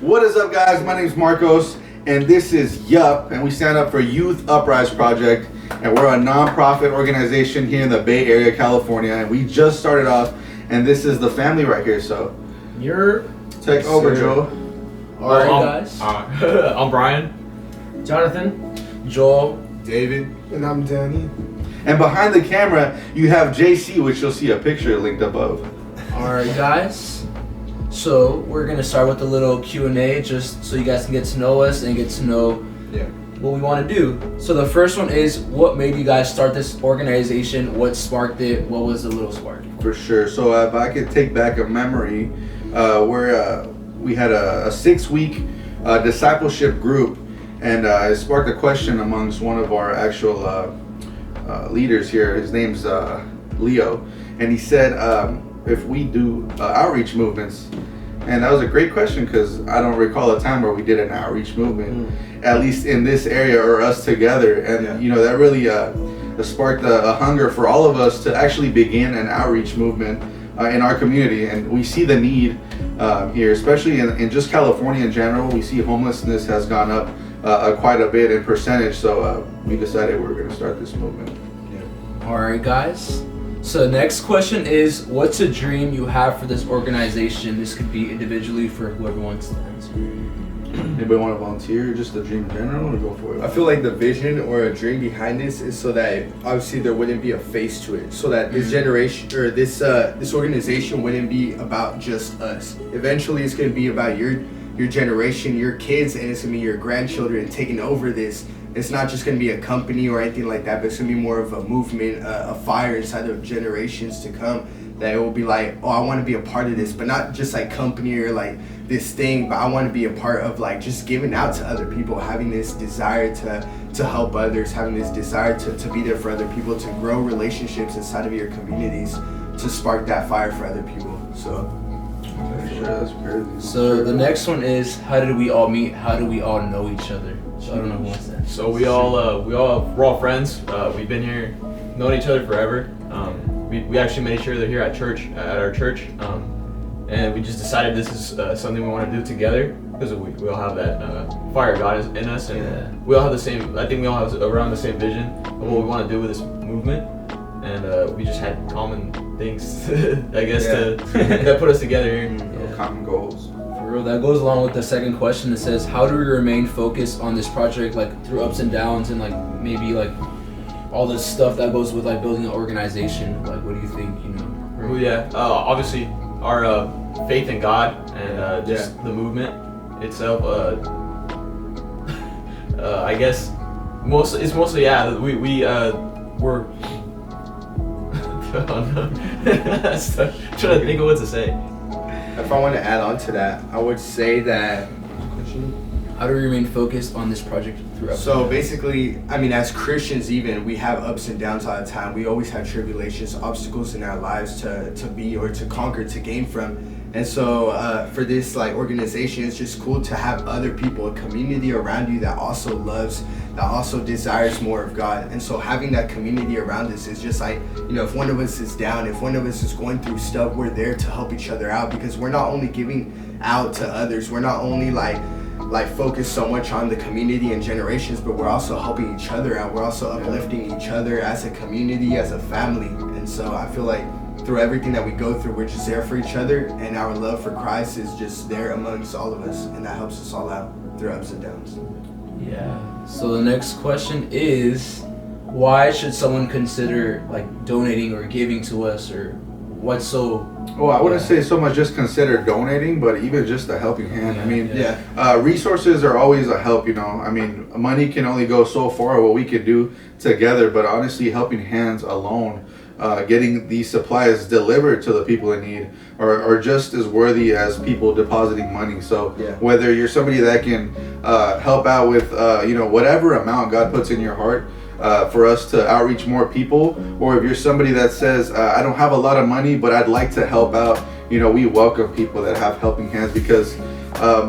What is up, guys? My name is Marcos, and this is YUP, and we stand up for Youth UPRISE Project, and we're a non-profit organization here in the Bay Area, California, and we just started off, and this is the family right here, so you're take over, Joe. Alright, guys. I'm Brian. Jonathan. Joel. David. And I'm Danny. And behind the camera, you have JC, which you'll see a picture linked above. Alright, guys. So we're gonna start with a little Q&A, just so you guys can get to know us and get to know what we want to do. So the first one is, what made you guys start this organization? What sparked it? What was the little spark? For sure. So if I could take back a memory, we had a 6-week discipleship group, and it sparked a question amongst one of our actual leaders here. His name's Leo, and he said, if we do outreach movements. And that was a great question, because I don't recall a time where we did an outreach movement, at least in this area, or us together. And you know, that really sparked a hunger for all of us to actually begin an outreach movement in our community. And we see the need here, especially in just California in general. We see homelessness has gone up quite a bit in percentage, so we decided we were going to start this movement. Alright, guys. So the next question is, what's a dream you have for this organization? This could be individually for whoever wants to answer. Anybody want to volunteer? Just a dream in general, or go for it? I feel like the vision or a dream behind this is so that obviously there wouldn't be a face to it, so that this generation or this organization wouldn't be about just us. Eventually, it's going to be about your generation, your kids, and it's going to be your grandchildren taking over this. It's not just going to be a company or anything like that, but it's going to be more of a movement, a fire inside of generations to come, that it will be like, oh, I want to be a part of this, but not just like company or like this thing, but I want to be a part of like just giving out to other people, having this desire to help others, having this desire to be there for other people, to grow relationships inside of your communities, to spark that fire for other people. So that's crazy. So the next one is, how did we all meet? How do we all know each other? So I don't know who wants that. So we're all friends. We've been here, known each other forever. We actually met each other here at our church, and we just decided this is something we want to do together, because we all have that fire of God in us, and we all have the same. I think we all have around the same vision of what we want to do with this movement, and we just had common things, I guess, that put us together here. Common goals. That goes along with the second question that says, how do we remain focused on this project, like through ups and downs, and like maybe like all this stuff that goes with like building an organization? Like, what do you think, you know? Obviously our faith in God, and just the movement itself. I guess it's mostly we're trying to think of what to say. if I want to add on to that, I would say that, how do we remain focused on this project throughout? So basically, I mean, as Christians even, we have ups and downs all the time. We always have tribulations, obstacles in our lives to be or to conquer, to gain from. And so for this like organization, it's just cool to have other people, a community around you that also loves, that also desires more of God. And so having that community around us is just like, you know, if one of us is down, if one of us is going through stuff, we're there to help each other out, because we're not only giving out to others, we're not only like focused so much on the community and generations, but we're also helping each other out. We're also uplifting each other as a community, as a family. And so I feel like through everything that we go through, we're just there for each other, and our love for Christ is just there amongst all of us, and that helps us all out through ups and downs. Yeah. So the next question is, why should someone consider like donating or giving to us, or what's so? Well, I wouldn't say so much just consider donating, but even just a helping hand. I mean, resources are always a help, you know. I mean, money can only go so far, what we could do together, but honestly, helping hands alone, getting these supplies delivered to the people in need are just as worthy as people depositing money. So whether you're somebody that can help out with, whatever amount God puts in your heart, for us to outreach more people, or if you're somebody that says, I don't have a lot of money, but I'd like to help out, you know, we welcome people that have helping hands, because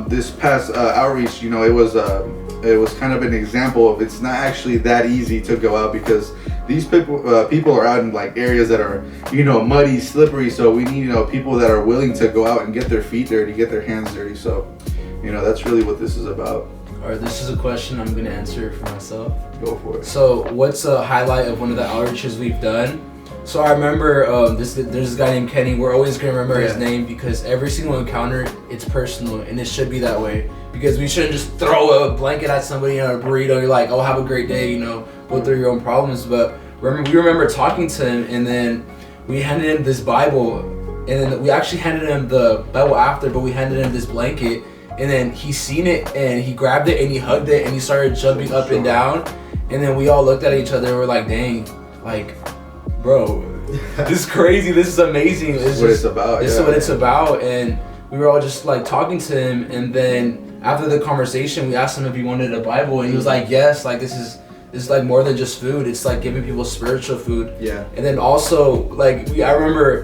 this past outreach, you know, it was kind of an example of, it's not actually that easy to go out, because these people are out in like areas that are, you know, muddy, slippery. So we need, you know, people that are willing to go out and get their feet dirty, get their hands dirty. So, that's really what this is about. All right, this is a question I'm gonna answer for myself. Go for it. So, what's a highlight of one of the outreaches we've done? So I remember there's this guy named Kenny. We're always gonna remember his name because every single encounter, it's personal, and it should be that way. Because we shouldn't just throw a blanket at somebody in a burrito. You're like, oh, have a great day, go through your own problems. But we remember talking to him, and then we handed him this Bible, and then we actually handed him the Bible after, but we handed him this blanket, and then he seen it, and he grabbed it, and he hugged it, and he started jumping up and down, and then we all looked at each other, and we're like, dang, like, bro, this is crazy, this is amazing. This is what it's about. This is what it's about, and we were all just like talking to him, and then after the conversation, we asked him if he wanted a Bible, and he was like, yes, like this is like more than just food. It's like giving people spiritual food. Yeah. And then also, like, I remember,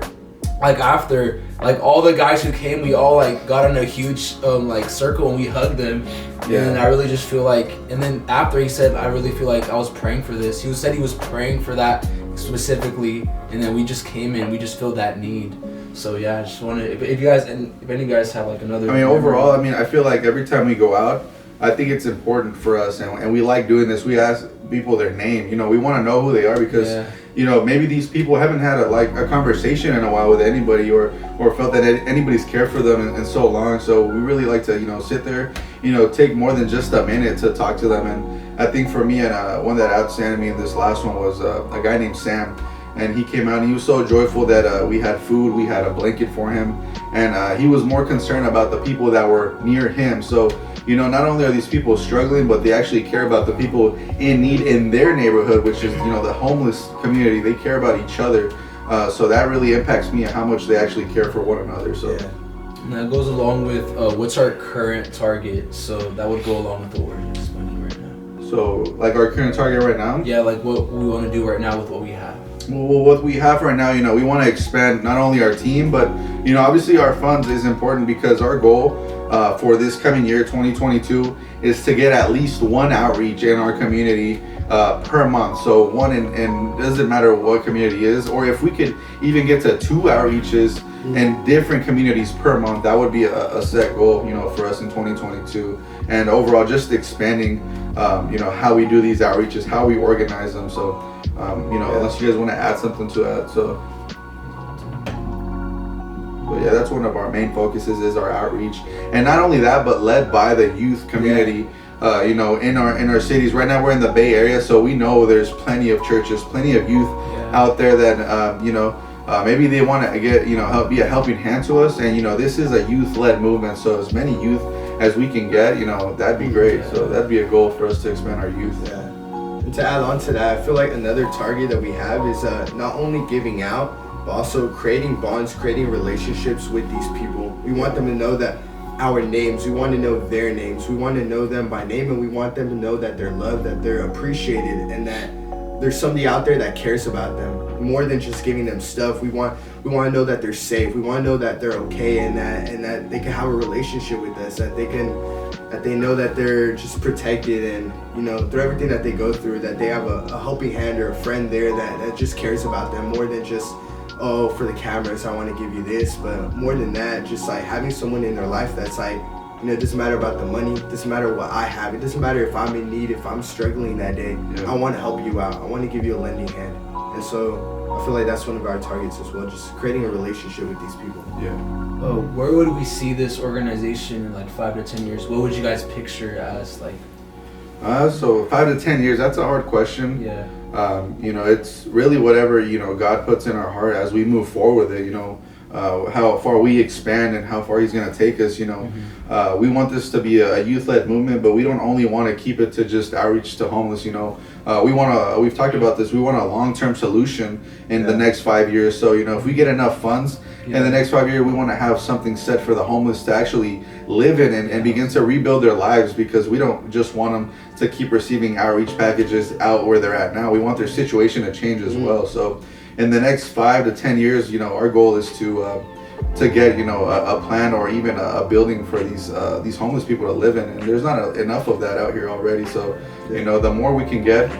like, after, like, all the guys who came, we all, like, got in a huge, like, circle, and we hugged them. Yeah. And I really just feel like, and then after he said, I really feel like I was praying for this. He said he was praying for that specifically, and then we just came in, we just filled that need. So yeah, I just wanted, if you guys, and if any of you guys have like another. I mean, overall, I feel like every time we go out, I think it's important for us, and we like doing this. We ask people their name. We want to know who they are because, maybe these people haven't had a conversation in a while with anybody or felt that anybody's cared for them in so long. So we really like to, sit there, take more than just a minute to talk to them. And I think for me, and one that outstanded me in this last one was a guy named Sam. And he came out and he was so joyful that we had food, we had a blanket for him, and he was more concerned about the people that were near him. So, not only are these people struggling, but they actually care about the people in need in their neighborhood, which is, the homeless community. They care about each other. So that really impacts me and how much they actually care for one another. So. Yeah. And that goes along with what's our current target. So that would go along with what we're just spending right now. So, like our current target right now? Yeah, like what we want to do right now with what we have. Well, what we have right now, we want to expand not only our team, but, obviously our funds is important because our goal for this coming year, 2022, is to get at least one outreach in our community per month. So one in doesn't matter what community is, or if we could even get to 2 outreaches in different communities per month, that would be a set goal, for us in 2022. And overall, just expanding, how we do these outreaches, how we organize them. So, unless you guys want to add something to that. So, but yeah, that's one of our main focuses is our outreach, and not only that, but led by the youth community. In our cities. Right now, we're in the Bay Area, so we know there's plenty of churches, plenty of youth out there that maybe they want to get help, be a helping hand to us. And this is a youth-led movement, so as many youth as we can get, that'd be great. So that'd be a goal for us to expand our youth. Yeah. And to add on to that, I feel like another target that we have is not only giving out, but also creating bonds, creating relationships with these people. We want them to know that our names, we want to know their names, we want to know them by name, and we want them to know that they're loved, that they're appreciated, and that there's somebody out there that cares about them more than just giving them stuff. We want to know that they're safe. We want to know that they're okay, and that they can have a relationship with us, that they know that they're just protected, and through everything that they go through, that they have a helping hand or a friend there that just cares about them more than just, oh, for the cameras, I want to give you this. But more than that, just like having someone in their life that's like, it doesn't matter about the money, it doesn't matter what I have, it doesn't matter if I'm in need, if I'm struggling that day. I want to help you out, I want to give you a lending hand. And so I feel like that's one of our targets as well, just creating a relationship with these people. Where would we see this organization in like 5 to 10 years? What would you guys picture as like? So 5 to 10 years, that's a hard question. Yeah. It's really whatever, God puts in our heart as we move forward with it, how far we expand and how far he's going to take us, we want this to be a youth-led movement, but we don't only want to keep it to just outreach to homeless, we've talked about this, we want a long-term solution in the next 5 years. So, if we get enough funds in the next 5 years, we want to have something set for the homeless to actually live in and begin to rebuild their lives, because we don't just want them to keep receiving outreach packages out where they're at now. We want their situation to change as well. So in the next 5 to 10 years, our goal is to get a plan or even a building for these homeless people to live in, and there's not enough of that out here already. So the more we can get,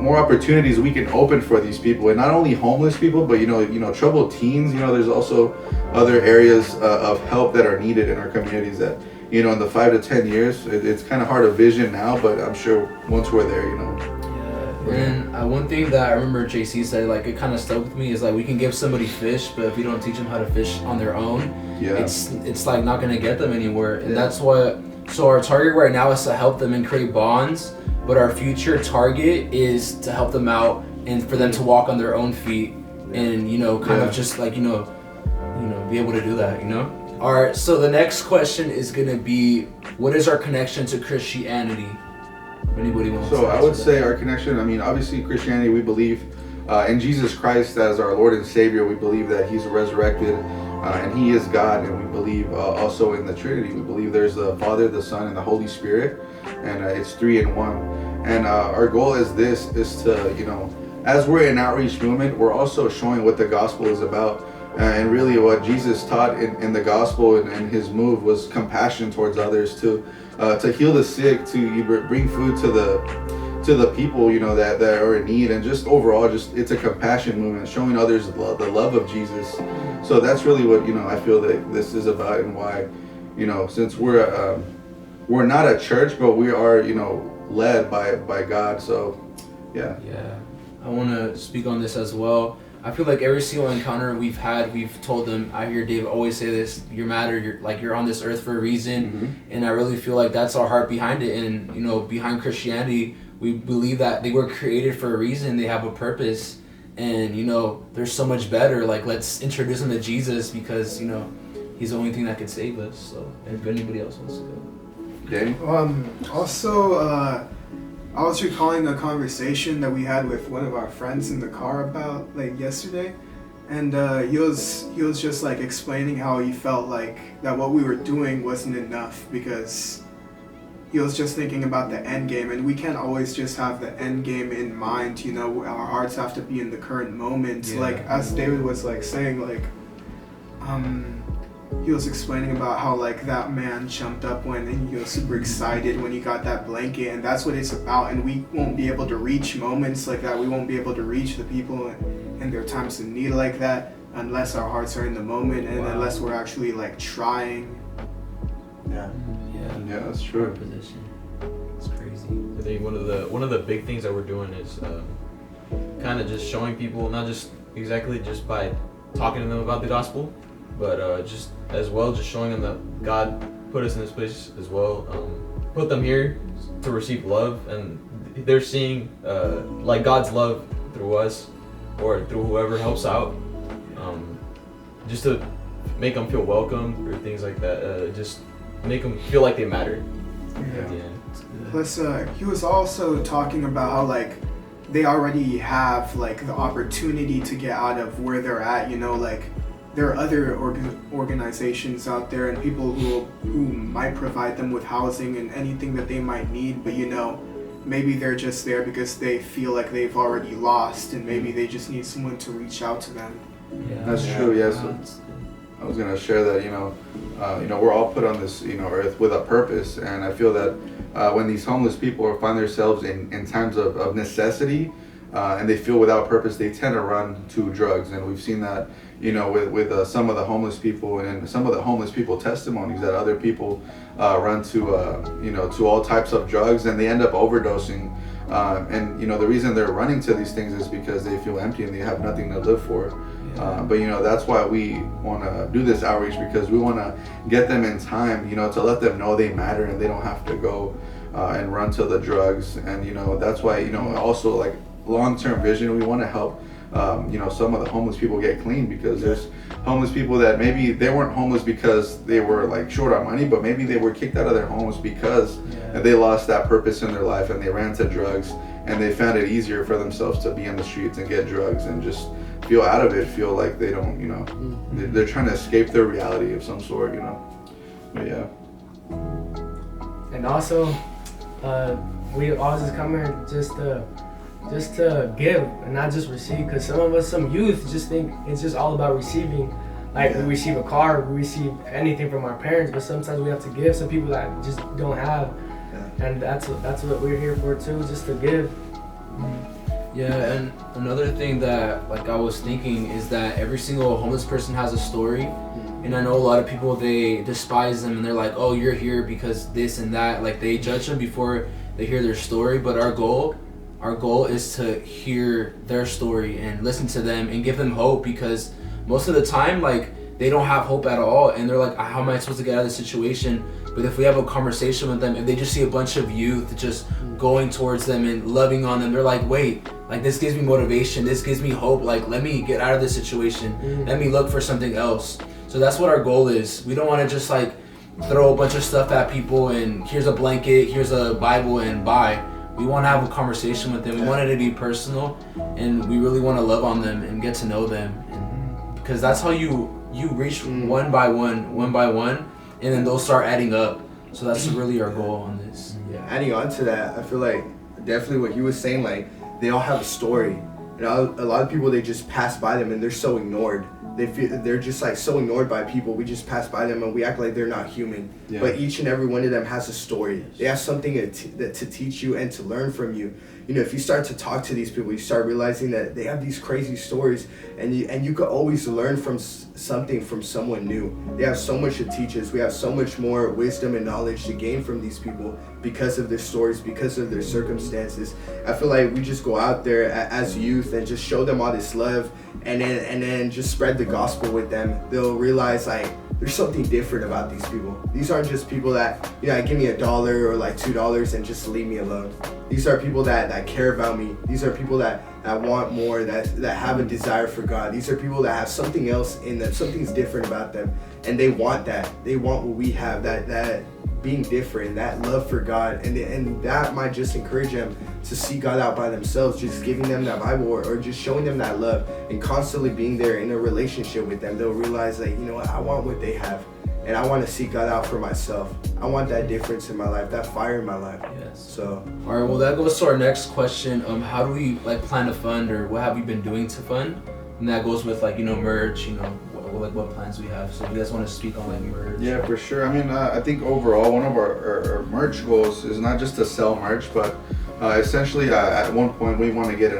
more opportunities we can open for these people, and not only homeless people, but troubled teens. There's also other areas of help that are needed in our communities that in the 5 to 10 years, it's kind of hard to vision now, but I'm sure once we're there, And one thing that I remember JC said, like, it kind of stuck with me, is like, we can give somebody fish, but if we don't teach them how to fish on their own, it's like not gonna get them anywhere. And that's what. So our target right now is to help them and create bonds, but our future target is to help them out and for them to walk on their own feet and kind of just like be able to do that. All right. So the next question is gonna be, what is our connection to Christianity? Anybody wants to answer I would that? say our connection, obviously Christianity, we believe in Jesus Christ as our Lord and Savior. We believe that He's resurrected and He is God, and we believe also in the Trinity. We believe there's the Father, the Son, and the Holy Spirit, and it's 3 in 1. And our goal is to, as we're in outreach movement, we're also showing what the gospel is about. And really what Jesus taught in the gospel and His move was compassion towards others, to heal the sick, to bring food to the people that are in need, and just overall, it's a compassion movement, showing others the love of Jesus. So that's really what I feel that this is about, and why since we're not a church, but we are led by God. So yeah, I want to speak on this as well. I feel like every single encounter we've had, we've told them, I hear Dave always say this, you're matter, you're on this earth for a reason. And I really feel like that's our heart behind it. And behind Christianity, we believe that they were created for a reason, they have a purpose, and they're so much better. Like, let's introduce them to Jesus, because He's the only thing that can save us. So if anybody else wants to go. Danny? Also, I was recalling a conversation that we had with one of our friends in the car about yesterday, and he was just explaining how he felt like that what we were doing wasn't enough, because he was just thinking about the end game, and we can't always just have the end game in mind. Our hearts have to be in the current moment. As David was saying, he was explaining about how that man jumped up and he was super excited when he got that blanket, and that's what it's about. And we won't be able to reach moments like that. We won't be able to reach the people in their times of need like that unless our hearts are in the moment, and unless we're actually trying. Yeah, that's true. It's crazy. I think one of the big things that we're doing is kind of just showing people, not just exactly just by talking to them about the gospel, but just showing them that God put us in this place as well, put them here to receive love, and they're seeing God's love through us or through whoever helps out, just to make them feel welcome or things like that, just make them feel like they matter. Plus, he was also talking about how they already have the opportunity to get out of where they're at. There are other organizations out there and people who might provide them with housing and anything that they might need, but maybe they're just there because they feel like they've already lost, and maybe they just need someone to reach out to them. That's true. Yes. I was gonna share that we're all put on this earth with a purpose, and I feel that when these homeless people find themselves in times of necessity, and they feel without purpose, they tend to run to drugs. And we've seen that with some of the homeless people, and some of the homeless people testimonies that other people run to all types of drugs, and they end up overdosing. And the reason they're running to these things is because they feel empty and they have nothing to live for. But that's why we want to do this outreach, because we want to get them in time, to let them know they matter and they don't have to go and run to the drugs. And that's why also long-term vision, we want to help some of the homeless people get clean, because there's homeless people that maybe they weren't homeless because they were short on money, but maybe they were kicked out of their homes because they lost that purpose in their life, and they ran to drugs, and they found it easier for themselves to be in the streets and get drugs and just feel out of it, feel like they don't, they're trying to escape their reality of some sort, But yeah. And also, we all just come here just to give and not just receive, because some youth just think it's just all about receiving. We receive a car, we receive anything from our parents, but sometimes we have to give some people that just don't have, and that's what we're here for too, just to give. Yeah, and another thing that I was thinking is that every single homeless person has a story, And I know a lot of people, they despise them and they're like, oh, you're here because this and that. Like, they judge them before they hear their story. But our goal is to hear their story and listen to them and give them hope, because most of the time, like, they don't have hope at all. And they're like, how am I supposed to get out of this situation? But if we have a conversation with them, if they just see a bunch of youth just going towards them and loving on them, they're like, wait, like, this gives me motivation, this gives me hope, like, let me get out of this situation, let me look for something else. So that's what our goal is. We don't want to just like throw a bunch of stuff at people and here's a blanket, here's a Bible, and bye. We want to have a conversation with them. We want it to be personal, and we really want to love on them and get to know them, and because that's how you reach one by one, and then they'll start adding up. So that's really our goal on this. Yeah, adding on to that, I feel like definitely what he was saying, like, they all have a story. You know, a lot of people, they just pass by them and they're so ignored. They're just like so ignored by people. We just pass by them and we act like they're not human. Yeah. But each and every one of them has a story. They have something to teach you and to learn from you. You know, if you start to talk to these people, you start realizing that they have these crazy stories, and you could always learn from something from someone new. They have so much to teach us. We have so much more wisdom and knowledge to gain from these people because of their stories, because of their circumstances. I feel like we just go out there as youth and just show them all this love, and then just spread the gospel with them. They'll realize, like, there's something different about these people. These aren't just people that, you know, give me $1 or like $2 and just leave me alone. These are people that care about me. These are people that want more, that have a desire for God. These are people that have something else in them. Something's different about them, and they want that. They want what we have, that being different, that love for God, and that might just encourage them to seek God out by themselves, just giving them that Bible or just showing them that love and constantly being there in a relationship with them. They'll realize that, you know what, I want what they have, and I want to seek God out for myself. I want that difference in my life, that fire in my life. Yes. So. All right. Well, that goes to our next question. How do we like plan to fund, or what have we been doing to fund? And that goes with, like, you know, merch. You know, what plans we have. So if you guys want to speak on like merch. Yeah, for sure. I mean, I think overall one of our merch goals is not just to sell merch, but essentially at one point we want to get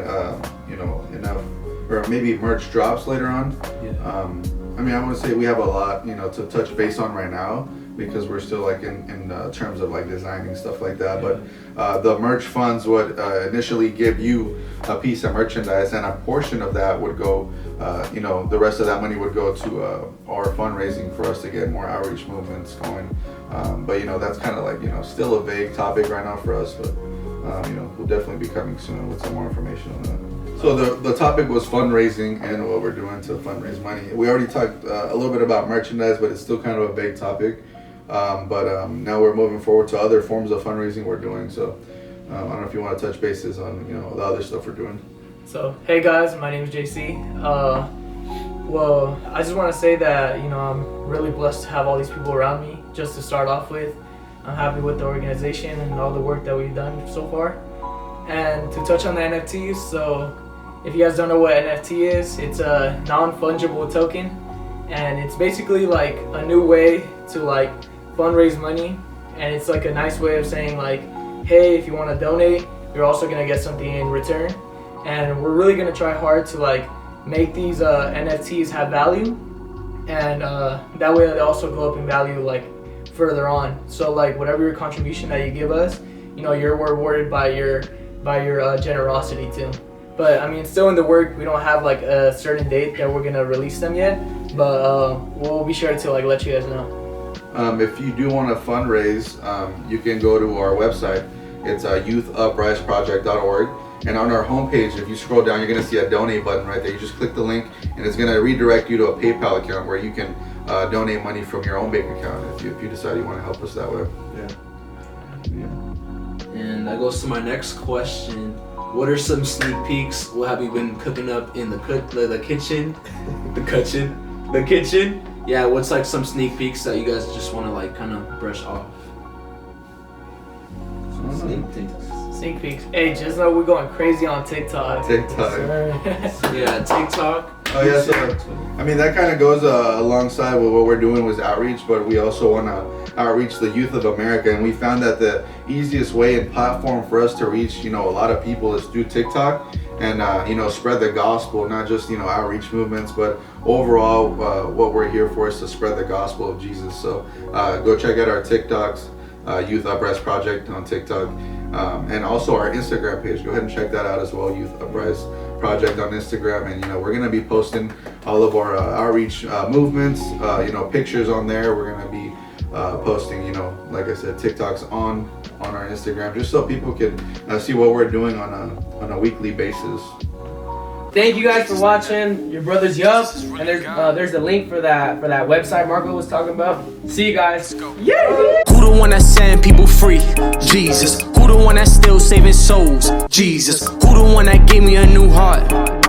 you know, enough, or maybe merch drops later on. Yeah. I mean, I want to say we have a lot, you know, to touch base on right now, because we're still like in terms of like designing stuff like that. Yeah. But the merch funds would initially give you a piece of merchandise, and a portion of that would go, you know, the rest of that money would go to our fundraising for us to get more outreach movements going. But you know, that's kind of like, you know, still a vague topic right now for us, but you know, we'll definitely be coming soon with some more information on that. So the topic was fundraising and what we're doing to fundraise money. We already talked a little bit about merchandise, but it's still kind of a big topic. But now we're moving forward to other forms of fundraising we're doing. So I don't know if you want to touch bases on, you know, the other stuff we're doing. So, hey guys, my name is JC. Well, I just want to say that, you know, I'm really blessed to have all these people around me just to start off with. I'm happy with the organization and all the work that we've done so far. And to touch on the NFTs, so if you guys don't know what NFT is, it's a non-fungible token, and it's basically like a new way to like fundraise money, and it's like a nice way of saying like, hey, if you want to donate, you're also gonna get something in return. And we're really gonna try hard to like make these NFTs have value, and that way they also go up in value like further on. So like whatever your contribution that you give us, you know, you're rewarded by your generosity too. But I mean, it's still in the work. We don't have like a certain date that we're gonna release them yet, but we'll be sure to like let you guys know. If you do want to fundraise, you can go to our website. It's youthUPRISEproject.org, and on our homepage, if you scroll down, you're gonna see a donate button right there. You just click the link, and it's gonna redirect you to a PayPal account where you can donate money from your own bank account if you decide you want to help us that way. Yeah. And that goes to my next question. What are some sneak peeks? What have you been cooking up in the kitchen? The kitchen? Yeah, what's like some sneak peeks that you guys just want to like kind of brush off? Sneak peeks. Hey, just know we're going crazy on TikTok. Yeah, TikTok. Oh yeah, so I mean that kind of goes alongside with what we're doing with outreach, but we also want to outreach the youth of America, and we found that the easiest way and platform for us to reach, you know, a lot of people is through TikTok, and you know, spread the gospel, not just, you know, outreach movements, but overall, what we're here for is to spread the gospel of Jesus. So go check out our TikToks, Youth UPRISE Project on TikTok, and also our Instagram page. Go ahead and check that out as well, Youth UPRISE Project on Instagram. And we're gonna be posting all of our outreach movements, pictures on there. We're gonna be posting, like I said, TikToks on our Instagram, just so people can see what we're doing on a weekly basis. Thank you guys for watching. Your brother's Yup, and there's the link for that website Marco was talking about. See you guys. Yeah. Who the one that's setting people free? Jesus. Who the one that's still saving souls? Jesus. Who the one that gave me a new heart?